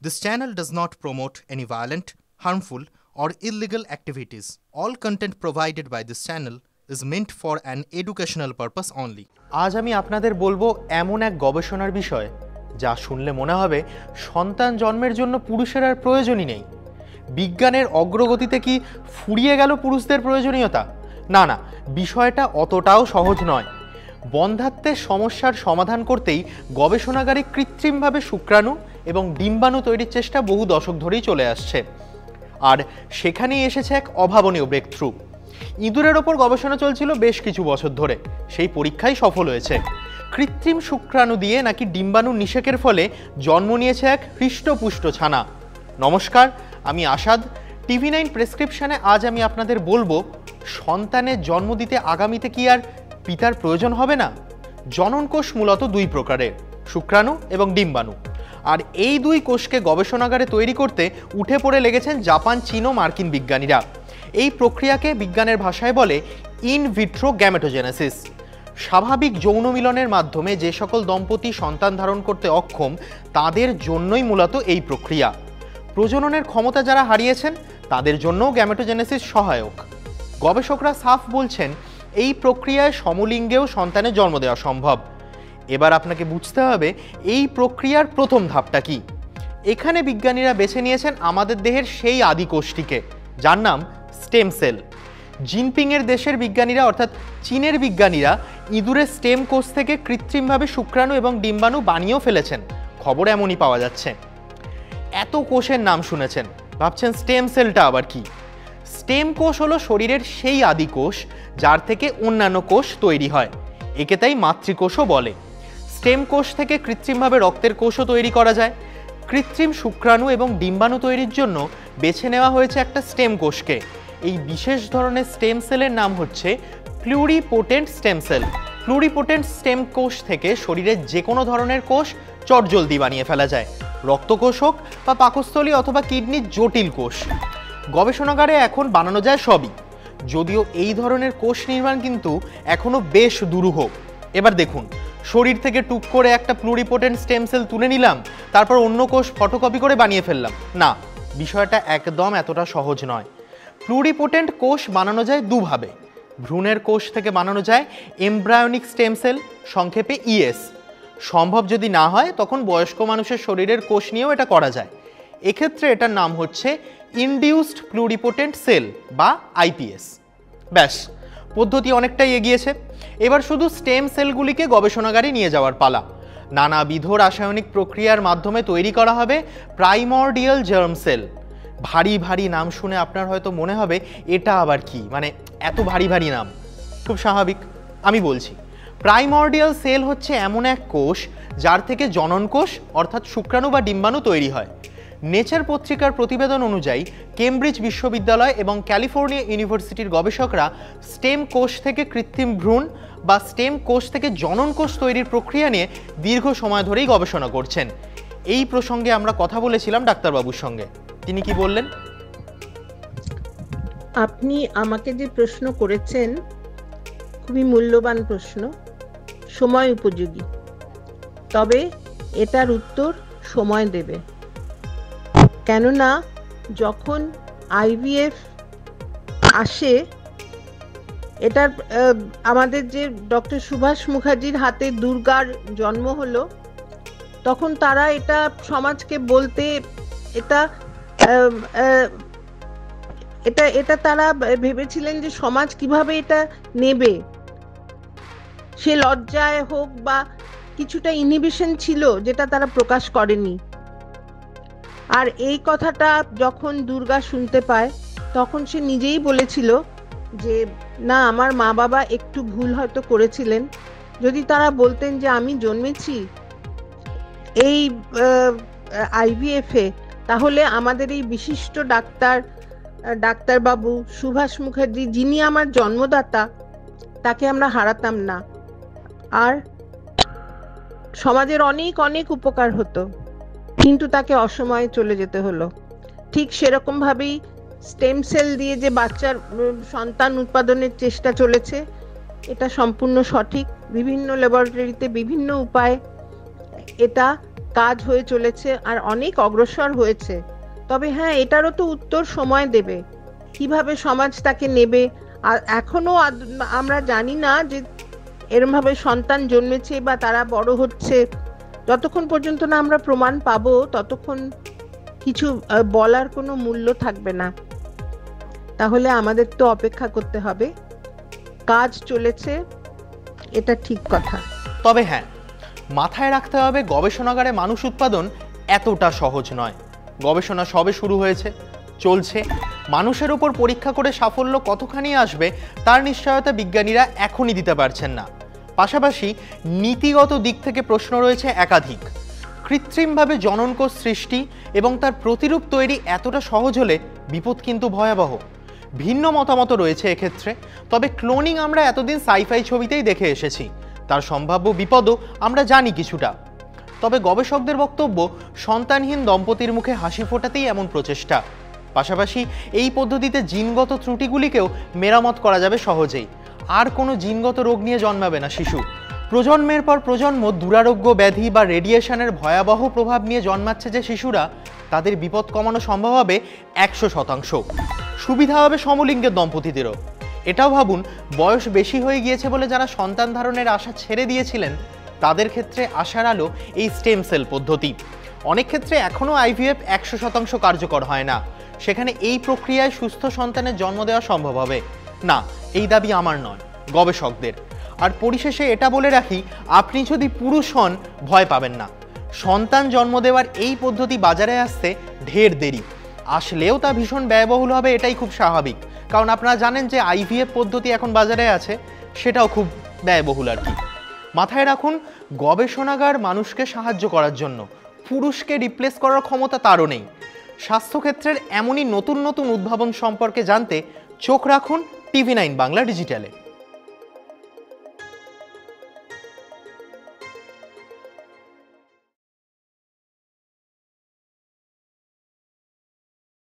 This channel does not promote any violent, harmful, or illegal activities. All content provided by this channel is meant for an educational purpose only. আজ আমি আপনাদের বলবো এমন এক গবেষণার বিষয় যা শুনলে মনে হবে সন্তান জন্মের জন্য পুরুষের আর প্রয়োজনই নেই। বিজ্ঞানের অগ্রগতিতে কি ফুরিয়ে গেল পুরুষদের প্রয়োজনীয়তা? না না, বিষয়টা অতটাও সহজ নয়। বন্ধ্যাত্বের সমস্যার সমাধান করতেই গবেষণাগারে কৃত্রিমভাবে শুক্রাণু এবং ডিম্বাণু তৈরির চেষ্টা বহু দশক ধরেই চলে আসছে। আর সেখানেই এসেছে এক অভাবনীয় ব্রেকথ্রু। ইঁদুরের ওপর গবেষণা চলছিল বেশ কিছু বছর ধরে, সেই পরীক্ষাই সফল হয়েছে। কৃত্রিম শুক্রাণু দিয়ে নাকি ডিম্বাণু নিষেকের ফলে জন্ম নিয়েছে এক হৃষ্টপুষ্ট ছানা। নমস্কার, আমি আসাদ। টিভি 9 প্রেসক্রিপশনে আজ আমি আপনাদের বলবো সন্তানের জন্ম দিতে আগামীতে কি আর পিতার প্রয়োজন হবে না? জননকোষ মূলত দুই প্রকারের, শুক্রাণু এবং ডিম্বাণু। আর এই দুই কোষকে গবেষণাগারে তৈরি করতে উঠে পড়ে লেগেছেন জাপান, চীন ও মার্কিন বিজ্ঞানীরা। এই প্রক্রিয়াকে বিজ্ঞানের ভাষায় বলে ইন ভিট্রো গ্যামেটোজেনেসিস। স্বাভাবিক যৌন মিলনের মাধ্যমে যে সকল দম্পতি সন্তান ধারণ করতে অক্ষম তাদের জন্যই মূলত এই প্রক্রিয়া। প্রজননের ক্ষমতা যারা হারিয়েছেন তাদের জন্যও গ্যামেটোজেনেসিস সহায়ক। গবেষকরা সাফ বলছেন এই প্রক্রিয়ায় সমলিঙ্গেও সন্তানের জন্ম দেওয়া সম্ভব। এবার আপনাকে বুঝতে হবে এই প্রক্রিয়ার প্রথম ধাপটা কি। এখানে বিজ্ঞানীরা বেছে নিয়েছেন আমাদের দেহের সেই আদি কোষটিকে, যার নাম স্টেম সেল। জিনপিংয়ের দেশের বিজ্ঞানীরা অর্থাৎ চীনের বিজ্ঞানীরা ইঁদুরের স্টেম কোষ থেকে কৃত্রিমভাবে শুক্রাণু এবং ডিম্বাণু বানিয়েও ফেলেছেন। খবর এমনই পাওয়া যাচ্ছে। এত কোষের নাম শুনেছেন, ভাবছেন স্টেম সেলটা আবার কি? স্টেম কোষ হলো শরীরের সেই আদি কোষ যার থেকে অন্যান্য কোষ তৈরি হয়। একে তাই মাতৃকোষও বলে। স্টেম কোষ থেকে কৃত্রিমভাবে রক্তের কোষও তৈরি করা যায়। কৃত্রিম শুক্রাণু এবং ডিম্বাণু তৈরির জন্য বেছে নেওয়া হয়েছে একটা স্টেম কোষকে। এই বিশেষ ধরনের স্টেম সেলের নাম হচ্ছে pluripotent stem cell. Pluripotent stem কোষ থেকে শরীরের যে কোনো ধরনের কোষ চটজলদি বানিয়ে ফেলা যায়, রক্তকোষ হোক বা পাকস্থলী অথবা কিডনির জটিল কোষ। গবেষণাগারে এখন বানানো যায় সবই, যদিও এই ধরনের কোষ নির্মাণ কিন্তু এখনও বেশ দুরূহ। এবার দেখুন, শরীর থেকে টুক করে একটা প্লুরিপোটেন্ট স্টেম সেল তুলে নিলাম, তারপর অন্য কোষ ফটোকপি করে বানিয়ে ফেললাম। না, বিষয়টা একদম এতটা সহজ নয়। প্লুরিপোটেন্ট কোষ বানানো যায় দুভাবে। ভ্রূণের কোষ থেকে বানানো যায় এমব্রায়োনিক স্টেম সেল, সংক্ষেপে ইএস। সম্ভব যদি না হয় তখন বয়স্ক মানুষের শরীরের কোষ নিয়েও এটা করা যায়। এক্ষেত্রে এটার নাম হচ্ছে ইনডিউসড প্লুরিপোটেন্ট সেল বা আইপিএস। ব্যাস, পদ্ধতি অনেকটাই এগিয়েছে। এবার শুধু স্টেম সেলগুলিকে গবেষণাগারে নিয়ে যাওয়ার পালা। নানাবিধ রাসায়নিক প্রক্রিয়ার মাধ্যমে তৈরি করা হবে প্রাইমর্ডিয়াল জার্ম সেল। ভারী ভারী নাম শুনে আপনার হয়তো মনে হবে এটা আবার কি, মানে এত ভারী ভারী নাম। খুব স্বাভাবিক, আমি বলছি। প্রাইমর্ডিয়াল সেল হচ্ছে এমন এক কোষ যার থেকে জনন কোষ অর্থাৎ শুক্রাণু বা ডিম্বাণু তৈরি হয়। নেচার পত্রিকার প্রতিবেদন অনুযায়ী কেমব্রিজ বিশ্ববিদ্যালয় এবং ক্যালিফোর্নিয়া ইউনিভার্সিটির গবেষকরা স্টেম কোষ থেকে কৃত্রিম ভ্রূণ বা স্টেম কোষ থেকে জনন কোষ তৈরির প্রক্রিয়া নিয়ে দীর্ঘ সময় ধরেই গবেষণা করছেন। এই প্রসঙ্গে আমরা কথা বলেছিলাম ডাক্তারবাবুর সঙ্গে। তিনি কি বললেন? আপনি আমাকে যে প্রশ্ন করেছেন খুবই মূল্যবান প্রশ্ন, সময় উপযোগী। তবে এটার উত্তর সময় দেবে। কেননা যখন আইভিএফ আসে, এটার আমাদের যে ডক্টর সুভাষ মুখার্জির হাতে দুর্গার জন্ম হলো, তখন তারা এটা সমাজকে বলতে এটা এটা এটা তারা ভেবেছিলেন যে সমাজ কিভাবে এটা নেবে। সে লজ্জায় হোক বা কিছুটা ইনহিবিশন ছিল যেটা তারা প্রকাশ করেনি। আর এই কথাটা যখন দুর্গা শুনতে পায় তখন সে নিজেই বলেছিল যে না, আমার মা বাবা একটু ভুল হয়তো করেছিলেন। যদি তারা বলতেন যে আমি জন্মেছি এই আইভিএফ এ, তাহলে আমাদের এই বিশিষ্ট ডাক্তারবাবু সুভাষ মুখার্জি, যিনি আমার জন্মদাতা, তাকে আমরা হারাতাম না আর সমাজের অনেক অনেক উপকার হতো। কিন্তু তাকে অসময়ে চলে যেতে হলো। ঠিক সেরকম ভাবেই স্টেম সেল দিয়ে যে বাচ্চার সন্তান উৎপাদনের চেষ্টা চলেছে, এটা সম্পূর্ণ সঠিক। বিভিন্ন ল্যাবরেটরিতে বিভিন্ন উপায়ে এটা কাজ হয়ে চলেছে আর অনেক অগ্রসর হয়েছে। তবে হ্যাঁ, এটারও তো উত্তর সময় দেবে, কিভাবে সমাজ তাকে নেবে। আর এখনো আমরা জানি না যে এরম ভাবে সন্তান জন্মেছে বা তারা বড় হচ্ছে। যতক্ষণ পর্যন্ত না আমরা প্রমাণ পাবো ততক্ষণ কিছু বলার কোনো মূল্য থাকবে না। তাহলে আমাদের তো অপেক্ষা করতে হবে। কাজ চলেছে, এটা ঠিক কথা। তবে হ্যাঁ, মাথায় রাখতে হবে গবেষণাগারে মানুষ উৎপাদন এতটা সহজ নয়। গবেষণা সবে শুরু হয়েছে, চলছে। মানুষের উপর পরীক্ষা করে সাফল্য কতখানি আসবে তার নিশ্চয়তা বিজ্ঞানীরা এখনই দিতে পারছেন না। পাশাপাশি নীতিগত দিক থেকে প্রশ্ন রয়েছে একাধিক। কৃত্রিমভাবে জননকোষ সৃষ্টি এবং তার প্রতিরূপ তৈরি এতটা সহজ হলে বিপদ কিন্তু ভয়াবহ। ভিন্ন মতামত রয়েছে এক্ষেত্রে। তবে ক্লোনিং আমরা এতদিন সাইফাই ছবিতেই দেখে এসেছি, তার সম্ভাব্য বিপদও আমরা জানি কিছুটা। তবে গবেষকদের বক্তব্য, সন্তানহীন দম্পতির মুখে হাসি ফোটাতেই এমন প্রচেষ্টা। পাশাপাশি এই পদ্ধতিতে জিনগত ত্রুটিগুলিকেও মেরামত করা যাবে সহজেই। আর কোনো জিনগত রোগ নিয়ে জন্মাবে না শিশু। প্রজন্মের পর প্রজন্ম দুরারোগ্য ব্যাধি বা রেডিয়েশনের ভয়াবহ প্রভাব নিয়ে জন্মাচ্ছে যে শিশুরা, তাদের বিপদ কমানো সম্ভব হবে 100%। সুবিধা হবে সমলিঙ্গের দম্পতিদেরও। এটাও ভাবুন, বয়স বেশি হয়ে গিয়েছে বলে যারা সন্তান ধারণের আশা ছেড়ে দিয়েছিলেন, তাদের ক্ষেত্রে আশার আলো এই স্টেম সেল পদ্ধতি। অনেক ক্ষেত্রে এখনও IVF 100% কার্যকর হয় না, সেখানে এই প্রক্রিয়ায় সুস্থ সন্তানের জন্ম দেওয়া সম্ভব হবে না, এই দাবি আমার নয়, গবেষকদের। আর পরিশেষে এটা বলে রাখি, আপনি যদি পুরুষ হন ভয় পাবেন না। সন্তান জন্ম দেওয়ার এই পদ্ধতি বাজারে আসতে ঢের দেরি, আসলেও তা ভীষণ ব্যয়বহুল হবে, এটাই খুব স্বাভাবিক। কারণ আপনারা জানেন যে IVF পদ্ধতি এখন বাজারে আছে, সেটাও খুব ব্যয়বহুল আর কি। মাথায় রাখুন, গবেষণাগার মানুষকে সাহায্য করার জন্য, পুরুষকে রিপ্লেস করার ক্ষমতা তারও নেই। স্বাস্থ্যক্ষেত্রের এমনই নতুন নতুন উদ্ভাবন সম্পর্কে জানতে চোখ রাখুন TV9 বাংলা ডিজিটালে।